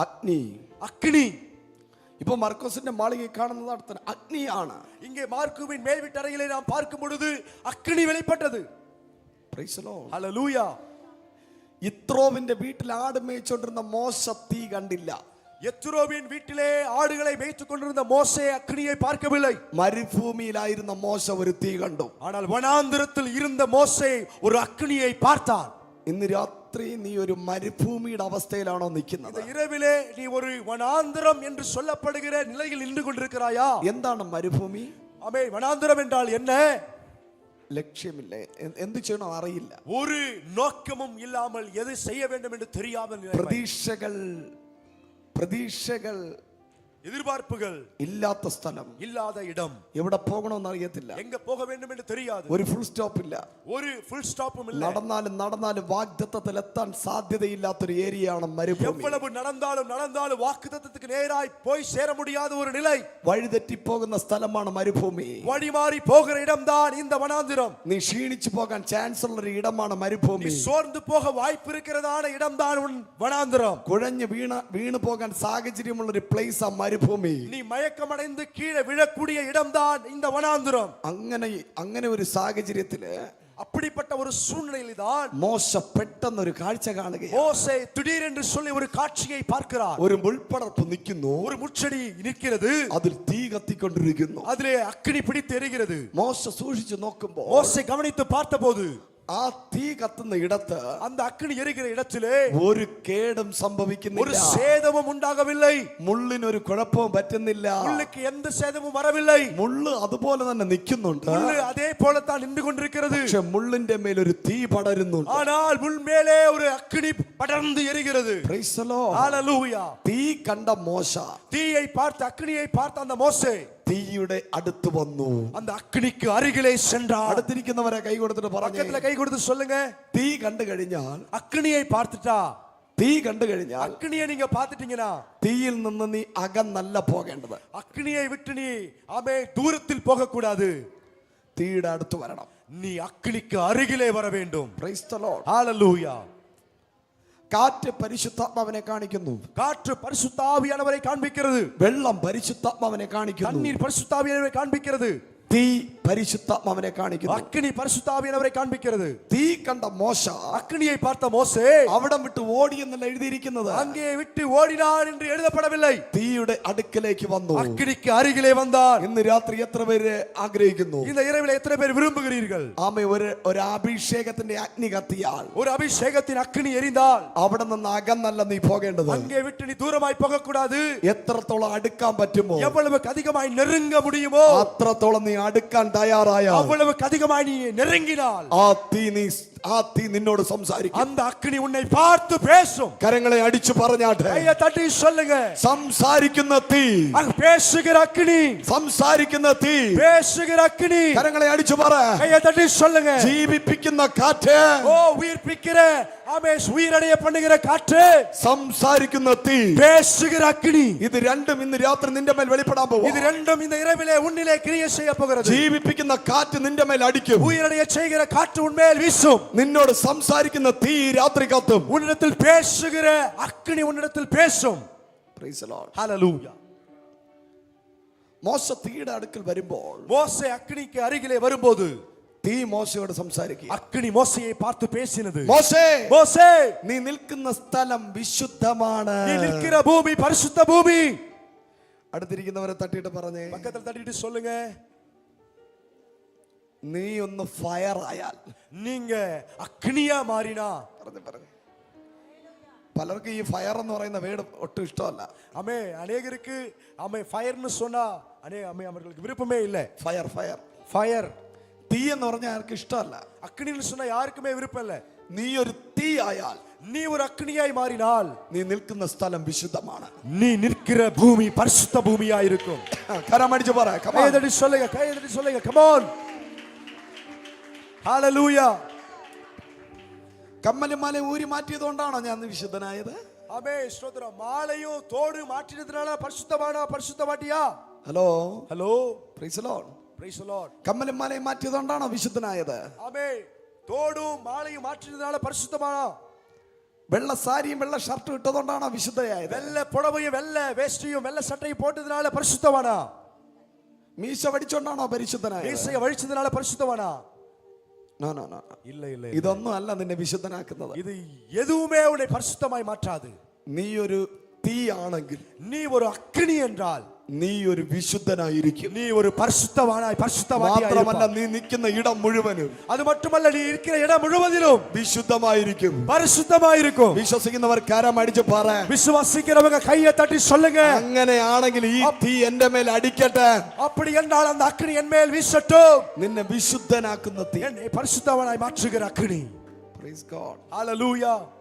അഗ്നി. അഗ്നി. ഇപ്പൊ മർക്കോസിന്റെ മാളികയിൽ കാണുന്നത് അടുത്ത അഗ്നിയാണ്. ഇങ്ങേ മാർക്കുവിൻ മേൽവിട്ടറയിലെ നാം പാർക്കും പൊഴുത് അഗ്നി വെളിപ്പെട്ടത്. Praise the lord. ഹല്ലേലൂയ. യിത്രോവിന്റെ വീട്ടിൽ ആട് മേയിച്ചുകൊണ്ടിരുന്ന മോശ തീ കണ്ടില്ല. യെത്രോവിൻ വീട്ടിലെ ആടുകളെ മേய்த்துக்கொண்டிருந்த மோசே அக்னியை பார்க்கவில்லை. മരുഭൂമിയിലായിരുന്ന മോശ ഒരു തീ കണ്ടു. ஆனால் வனாந்திரத்தில் இருந்த மோசே ஒரு அக்னியை பார்த்தான். ഇന്ന് രാത്രി നീ ഒരു മരുഭൂമിയുടെ അവസ്ഥയിലാണോ നിൽക്കുന്നത്? இந்த இரவிலே நீ ஒரு வனாந்திரம் என்று சொல்லப்படுகிற நிலையில் நின்று கொண்டிருக்கிறாயா? എന്താണ് മരുഭൂമി? ஆமென். வனாந்திரம் என்றால் என்ன? ലക്ഷ്യമില്ല, എന്ത് ചെയ്യണം അറിയില്ല, ஒரு நோக்கமும் இல்லாமல் எதை செய்ய வேண்டும் என்று தெரியாமல் நிலை. പ്രതീക്ഷകൾ எதிர்பார்ப்புகள் ഇല്ലാത്ത സ്ഥലം, இல்லாத இடம், എവിടെ പോകണമെന്ന് അറിയത്തില്ല, எங்க போக வேண்டும் என்று தெரியாது, ഒരു ഫുൾ സ്റ്റോപ്പ് ഇല്ല, ഒരു ഫുൾ സ്റ്റോപ്പും ഇല്ല. നടന്നാലും വാഗ്ദത്തത്തിൽ എത്താൻ സാധ്യതയില്ലാത്തൊരു ഏരിയയാണ് മരുഭൂമി. எவ்வளவு நடந்தாலும் வாக்குத்தத்தத்துக்கு நேராய் போய் சேர முடியாத ஒரு நிலை, വഴിതെറ്റിപ്പോകുന്ന സ്ഥലമാണ് മരുഭൂമി. வழி மாறி போகிற இடம்தான் இந்த வனாந்திரம். നീ ക്ഷീണിച്ചു പോകാൻ ചാൻസ് ഉള്ള ഒരു ഇടമാണ് മരുഭൂമി. சோர்ந்து போக வாய்ப்பு இருக்கிறதான இடம்தான் வனாந்திரம். കുഴഞ്ഞു വീണു പോകാൻ സാഹചര്യമുള്ള ഒരു പ്ലേസ് ആ മരുഭൂമി. நீ மயக்கமடைந்து கீழே விழக்கூடிய இடம்தான் இந்த வனாந்திரம். അങ്ങനെ ഒരു സാഹചര്യത്തില്, அப்படிப்பட்ட ஒரு சூழ்நிலையில் தான் മോശ പെട്ടെന്ന് ഒരു കാഴ്ച കാണുകയാണ്. மோசே திடீரென்று சொல்லி ஒரு காட்சியை பார்க்கிறார். ഒരു മുൾപ്പടർപ്പ് നിൽക്കുന്നു, ஒரு முட்செடி நிற்கிறது, അതിൽ തീ കത്തിക്കൊണ്ടിരിക്കുന്നു, அதிலே அக்கினி பிடித்து எரிகிறது. മോശ സൂക്ഷിച്ചു നോക്കുമ്പോൾ, மோசே கவனித்து பார்த்தபோது ആ തീ കത്തുന്ന ഇടത്ത്, அந்த அக்கினி எரிகிற இடத்திலே ഒരു കേടും സംഭവിക്കുന്നില്ല, ஒரு சேதமும் உண்டாகவில்லை, മുള്ളിനൊരു കുഴപ്പവും പറ്റുന്നില്ല, முள்ளுக்கு எந்த சேதமும் வரவில்லை. മുള്ള് അതുപോലെ തന്നെ നിൽക്കുന്നുണ്ട്, முள்ளு அதே போலத்தான் நின்று கொண்டிருக்கிறது. പക്ഷെ മുള്ളിന്റെ മേൽ ഒരു തീ പടരുന്നുണ്ട്. ஆனால் முள் மேலே ஒரு அக்கினி படர்ந்து எரிகிறது. Praise the lord. ஹalleluya. തീ കണ്ട മോശ, தீயை பார்த்து அக்கினியை பார்த்த அந்த மோசே തീയുടെ അടുത്ത് വന്നു, அந்த அக்கினிக்கு அருகிலே சென்றார். അടുത്തിരിക്കുന്നവരെ കൈ കൊടുത്തിട്ട് പറഞ്ഞു, பக்கத்துல கை கொடுத்து சொல்லுங்க, തീ കണ്ടു കഴിഞ്ഞാൽ, அக்கினியை பார்த்துட்டா, തീ കണ്ടു കഴിഞ്ഞാൽ, அக்கினியை நீங்க பார்த்துட்டீங்கன்னா തീയിൽ നിന്ന് നീ അകന്നല്ല പോകേണ്ടത്, அக்கினியை விட்டு நீ தூரத்தில் போக கூடாது, തീയുടെ അടുത്ത് വരണം, நீ அக்கினிக்கு அருகிலே வர வேண்டும். Praise the lord. ஹalleluya. കാറ്റ് പരിശുദ്ധാത്മാവിനെ കാണിക്കുന്നു, காற்று பரிசுத்த ஆவியானவரை காண்பிக்கிறது, വെള്ളം പരിശുദ്ധാത്മാവിനെ കാണിക്കുന്നു, தண்ணீர் பரிசுத்த ஆவியானவரை காண்பிக்கிறது, തീ പരിശുദ്ധാത്മാവിനെ കാണിക്കുന്നു, அக்கினி பரிசுத்த ஆவியானவரை காண்பிக்கிறது. തീ കണ്ട മോശ அக்கினியை பார்த்த மோசே അവിടം വിട്ട് ഓടി എന്നല്ല എഴുതിയിരിക്കുന്നത്, அங்கே விட்டு ഓടിனாൻ என்று எழுதப்படவில்லை. തീയുടെ അടുക്കലേക്ക് വന്നു, அக்கினிக்கு அருகிலே வந்தான். ഇന്ന് രാത്രി എത്ര പേര് ആഗ്രഹിക്കുന്നു? இந்த இரவில் எத்தனை பேர் விரும்புகிறீர்கள்? ആമേ, ഒരു അഭിഷേകത്തിന്റെ അഗ്നി കത്തിയാൽ, ஒரு அபிஷேகத்தின் அக்கினி எரிந்தால் അവിടെ നിന്ന് അകന്നല്ല നീ പോകേണ്ടത്, அங்கே விட்டு நீ தூரமாய் போக கூடாது. എത്രത്തോളം അടുക്കാൻ പറ്റുമോ, எவ்வளவுக்கு அதிகமாய் நெருங்க முடியுமோ അത്രത്തോളം നീ അടുക്കാൻ തയ്യാറായാൽ, அவ்வளவுக்கு அதிகமாய் நீ நெருங்கினால் ആ തീ നിന്നോട് സംസാരിക്കും. அந்த அக்கினி உன்னை பார்த்து பேசும். കരങ്ങളെ അടിച്ചു പറഞ്ഞാട്ടെ, கையை தட்டி சொல்லுங்க, സംസാരിക്കുന്ന തീ, பேசுகிற அக்கினி, സംസാരിക്കുന്ന തീ, பேசுகிற அக்கினி. കരങ്ങളെ അടിച്ചു പറ, கையை தட்டி சொல்லுங்க, ജീവിപ്പിക്കുന്ന കാറ്റ്, ஓ உயிர்ப்பிக்கிற, உயிரடைய பண்ணுகிற காற்று, സംസാരിക്കുന്ന തീ, பேசுகிற அக்கினி. ഇത് രണ്ടും ഇന്ന് രാത്രി നിന്റെ മേൽ വെളിപ്പെടാൻ പോകും. இது ரெண்டும் இந்த இரவிலே உன்னிலே கிரியை செய்ய போகிறது. ജീവിപ്പിക്കുന്ന കാറ്റ് നിന്റെ മേൽ അടിക്കും, உயிரடைய செய்கிற காற்று உன்மேல் வீசும், നിന്നോട് സംസാരിക്കുന്ന തീ രാത്രി കത്തും. உன்னிடத்தில் பேசுகிற அக்கினி உன்னிடத்தில் பேசும். Praise the lord. ஹalleluya. മോശ തീയുടെ അടുക്കൽ വരുമ്പോൾ, மோசே அக்கினிக்கு அருகிலே வரும்போது തീ മോശയോട് സംസാരിക്കുക. அக்கினி மோசேயை பார்த்து பேசினது, മോശേ, மோசே നീ നിൽക്കുന്ന സ്ഥലം വിശുദ്ധമാണ്, நீ நிற்கிற பூமி பரிசுத்த பூமி. അടുത്തിരിക്കുന്നവരെ തട്ടിയിട്ട് പറഞ്ഞേ, பக்கத்துல தட்டிட்டு சொல்லுங்க, നീ ഒന്ന് ഫയർ ആയാൽ, நீங்க അഗ്നിയാ മാറിനാ. പറഞ്ഞു പലർക്കും ഈ ഫയർ എന്ന് പറയുന്ന വേർഡ് ഒട്ടും ഇഷ്ടമല്ല. ஆமே, அநேகருக்கு ஃபயர்னு சொன்னா அவர்களுக்கு விருப்பமே இல்லை. ஃபயர் തീ എന്ന് പറഞ്ഞാൽ ആർക്കും ഇഷ്ടമല്ല. அக்னின்னு சொன்னா யாருக்குமே விருப்பம் இல்லை. നീ ഒരു തീ ആയാൽ, நீ ஒரு அக்னியாய் மாறினால், നീ നിൽക്കുന്ന സ്ഥലം വിശുദ്ധമാണ്, நீ நிற்கிற பூமி பரிசுத்த பூமியா இருக்கும். കരമടിച്ചു പറ, கையதட்டி சொல்லுங்க, come on. ஹalleluya. കമ്മലും മാലയും ഊരി മാറ്റിയതുകൊണ്ടാണോ ഞാൻ വിശുദ്ധനായത്? ஆமே, ஸ்தோத்திரம். மாலையும் தோடு மாற்றினதுனால பரிசுத்த மாட்டியா? Hello, praise the lord. കമ്മലും മാലയും മാറ്റിയതുകൊണ്ടാണോ വിശുദ്ധനായത്? ஆமே, தோடும் மாலையும் மாற்றினதுனால பரிசுத்தமானா? വെള്ള സാരിയും വെള്ള ഷർട്ടും ഇട്ടതുകൊണ്ടാണോ വിശുദ്ധയായത്? വെള്ള പുടവയും വെള്ള വേഷ്ടിയും വെള്ള சட்டையும் போட்டதுனால பரிசுத்தவானா? മീശ വടിച്ചോണ്ടാണോ പരിശുദ്ധനായത്? மீசையை வழிச்சதுனால பரிசுத்தவானா? No no no. இல்ல இல்ல. ഇതൊന്നും അല്ല നിന്നെ വിശുദ്ധനാക്കുന്നത്. இது எதுவுமே உன்னை பரிசுத்தமாய் மாற்றாது. നീ ഒരു തീ ആണെങ്കിൽ, நீ ஒரு அக்கினி என்றால் നീ ഒരു വിശുദ്ധനായിരിക്കും. நீ ஒரு பரிசுத்தவானாய் பரிசுத்தவாதியாய் മാത്രമല്ല, இருப்பாய். നീ നിൽക്കുന്ന ഇടം മുഴുവനും அது மட்டுமல்ல, நீ இருக்கிற இடம் முழுவதிலும் വിശുദ്ധമായിരിക്കും. பரிசுத்தமாய் இருக்கும். വിശ്വസിക്കുന്നവർ കരം അടിച്ച് പറ. விசுவாசிக்கிறவங்க கையை தட்டி சொல்லுங்க. അങ്ങനെയാണെങ്കിൽ ഈ തീ എന്റെ മേൽ അടിക്കട്ടെ. அப்படி என்றால் அந்த அக்கினி என் மேல் வீசட்டும். നിന്നെ വിശുദ്ധനാക്കുന്ന തീ. என்னை பரிசுத்தவானாய் மாற்றுகிற அக்கினி. Praise God. Hallelujah.